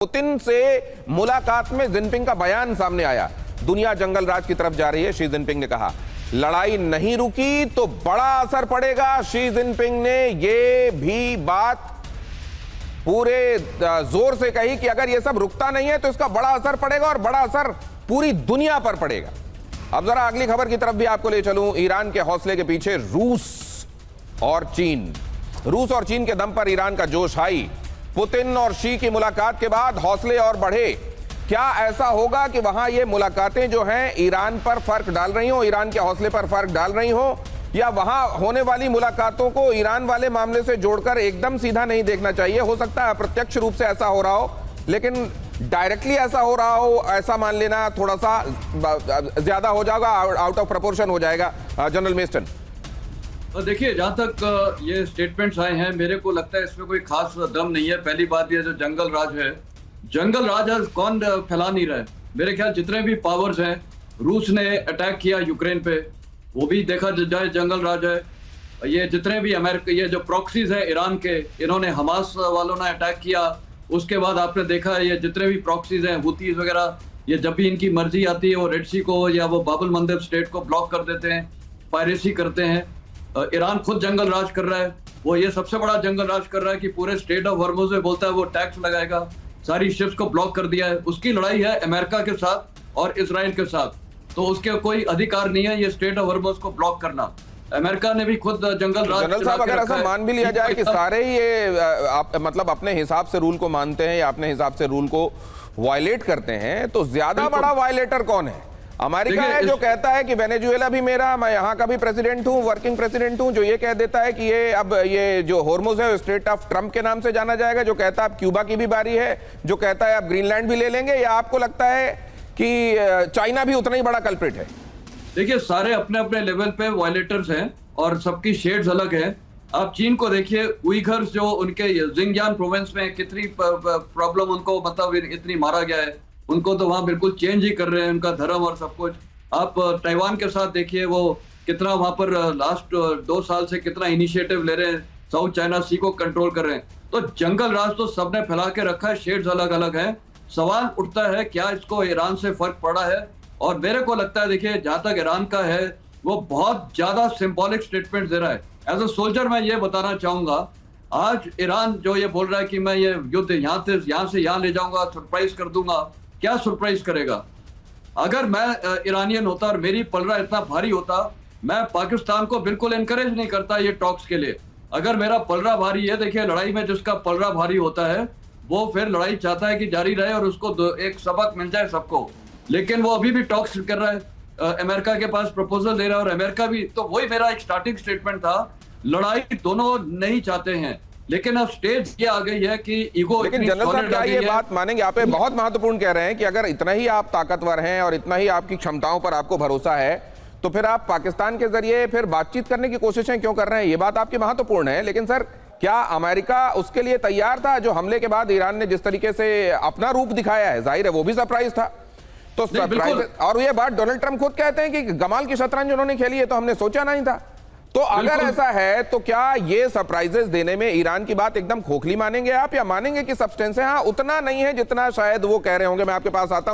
Putin से मुलाकात में जिनपिंग का बयान सामने आया। दुनिया जंगल राज की तरफ जा रही है, शी जिनपिंग ने कहा लड़ाई नहीं रुकी तो बड़ा असर पड़ेगा। शी जिनपिंग ने यह भी बात पूरे जोर से कही कि अगर यह सब रुकता नहीं है तो इसका बड़ा असर पड़ेगा और बड़ा असर पूरी दुनिया पर पड़ेगा। अब जरा अगली खबर की तरफ भी आपको ले चलूं। ईरान के हौसले के पीछे रूस और चीन। रूस और चीन के दम पर ईरान का जोश हाई। पुतिन और शी की मुलाकात के बाद हौसले और बढ़े। क्या ऐसा होगा कि वहां ये मुलाकातें जो हैं ईरान पर फर्क डाल रही हो, ईरान के हौसले पर फर्क डाल रही हो, या वहां होने वाली मुलाकातों को ईरान वाले मामले से जोड़कर एकदम सीधा नहीं देखना चाहिए? हो सकता है अप्रत्यक्ष रूप से ऐसा हो रहा हो, लेकिन डायरेक्टली ऐसा हो रहा हो, ऐसा मान लेना थोड़ा सा ज्यादा हो जाएगा, आउट ऑफ प्रपोर्शन हो जाएगा। जनरल मेस्टन, देखिए, जहाँ तक ये स्टेटमेंट्स आए हैं, मेरे को लगता है इसमें कोई खास दम नहीं है। पहली बात ये जो जंगल राज है, जंगल राज आज कौन फैला नहीं रहा है। मेरे ख्याल जितने भी पावर्स हैं, रूस ने अटैक किया यूक्रेन पे, वो भी देखा जाए जंगल राज है। ये जितने भी अमेरिका, ये जो प्रॉक्सीज है ईरान के, इन्होंने हमास वालों ने अटैक किया। उसके बाद आपने देखा ये जितने भी प्रॉक्सीज हैं, हुतीज वगैरह, ये जब भी इनकी मर्जी आती है वो रेड सी को या वो बाबुल मंदेब स्टेट को ब्लॉक कर देते हैं, पायरेसी करते हैं। ईरान खुद जंगल राज कर रहा है। वो ये सबसे बड़ा जंगल राज कर रहा है कि पूरे स्टेट ऑफ हॉर्मुज़ में बोलता है वो टैक्स लगाएगा, सारी शिप्स को ब्लॉक कर दिया है। उसकी लड़ाई है अमेरिका के साथ और इजराइल के साथ, तो उसके कोई अधिकार नहीं है ये स्टेट ऑफ हॉर्मुज़ को ब्लॉक करना। अमेरिका ने भी खुद जंगल राज। जनरल साहब, अगर ऐसा मान भी लिया जाए कि सारे ये मतलब अपने हिसाब से रूल को मानते हैं या अपने हिसाब से रूल को वायलेट करते हैं, तो ज्यादा बड़ा वायलेटर कौन है? अमेरिका है जो कहता है कि वेनेजुएला भी मेरा, मैं यहाँ का भी प्रेसिडेंट हूँ, वर्किंग प्रेसिडेंट हूँ, जो ये कह देता है कि ये अब ये जो हॉर्मुज़ है स्टेट ऑफ ट्रम्प के नाम से जाना जाएगा, जो कहता है अब क्यूबा की भी बारी है, जो कहता है अब ग्रीनलैंड भी ले लेंगे, या आपको लगता है कि चाइना भी उतना ही बड़ा कल्प्रिट है? देखिए, सारे अपने अपने लेवल पे वायलेटर्स हैं और सबकी शेड्स अलग है। आप चीन को देखिए, उइघर्स जो उनके जिंगजान प्रोविंस में कितनी प्रॉब्लम उनको, मतलब इतनी मारा गया है, उनको तो वहाँ बिल्कुल चेंज ही कर रहे हैं उनका धर्म और सब कुछ। आप ताइवान के साथ देखिए, वो कितना वहाँ पर लास्ट 2 साल से कितना इनिशिएटिव ले रहे हैं, साउथ चाइना सी को कंट्रोल कर रहे हैं। तो जंगल राज तो सबने फैला के रखा है, शेड्स अलग अलग हैं। सवाल उठता है क्या इसको ईरान से फर्क पड़ा है? और मेरे को लगता है, देखिए, जहाँ तक ईरान का है, वो बहुत ज्यादा सिंबॉलिक स्टेटमेंट दे रहा है। एज अ सोल्जर मैं ये बताना चाहूंगा, आज ईरान जो ये बोल रहा है कि मैं ये युद्ध यहाँ से यहाँ ले जाऊंगा, सरप्राइज कर दूंगा, क्या सरप्राइज करेगा? अगर मैं ईरानियन होता और मेरी पलड़ा इतना भारी होता, मैं पाकिस्तान को बिल्कुल एनकरेज नहीं करता ये टॉक्स के लिए। अगर मेरा पलड़ा भारी है, देखिए, लड़ाई में जिसका पलड़ा भारी होता है वो फिर लड़ाई चाहता है कि जारी रहे और उसको एक सबक मिल जाए सबको। लेकिन वो अभी भी टॉक्स कर रहा है, अमेरिका के पास प्रपोजल दे रहा है, और अमेरिका भी। तो वही मेरा एक स्टार्टिंग स्टेटमेंट था, लड़ाई दोनों नहीं चाहते हैं, लेकिन अब स्टेज ये आ गई है कि ईगो। लेकिन जनरल साहब, क्या ये बात मानेंगे, आप बहुत महत्वपूर्ण कह रहे हैं कि अगर इतना ही आप ताकतवर हैं और इतना ही आपकी क्षमताओं पर आपको भरोसा है, तो फिर आप पाकिस्तान के जरिए फिर बातचीत करने की कोशिशें क्यों कर रहे हैं? ये बात आपकी महत्वपूर्ण है, लेकिन सर, क्या अमेरिका उसके लिए तैयार था? जो हमले के बाद ईरान ने जिस तरीके से अपना रूप दिखाया है, जाहिर है वो भी सरप्राइज था। तो सरप्राइज, और ये बात डोनाल्ड ट्रंप खुद कहते हैं कि कमाल की शतरंज उन्होंने खेली है, तो हमने सोचा नहीं था। तो अगर ऐसा है तो क्या ये सरप्राइजेस देने में ईरान की बात एकदम खोखली मानेंगे आप, या मानेंगे कि सब्सटेंस है? हाँ, उतना नहीं है जितना शायद वो कह रहे होंगे। मैं आपके पास आता हूं।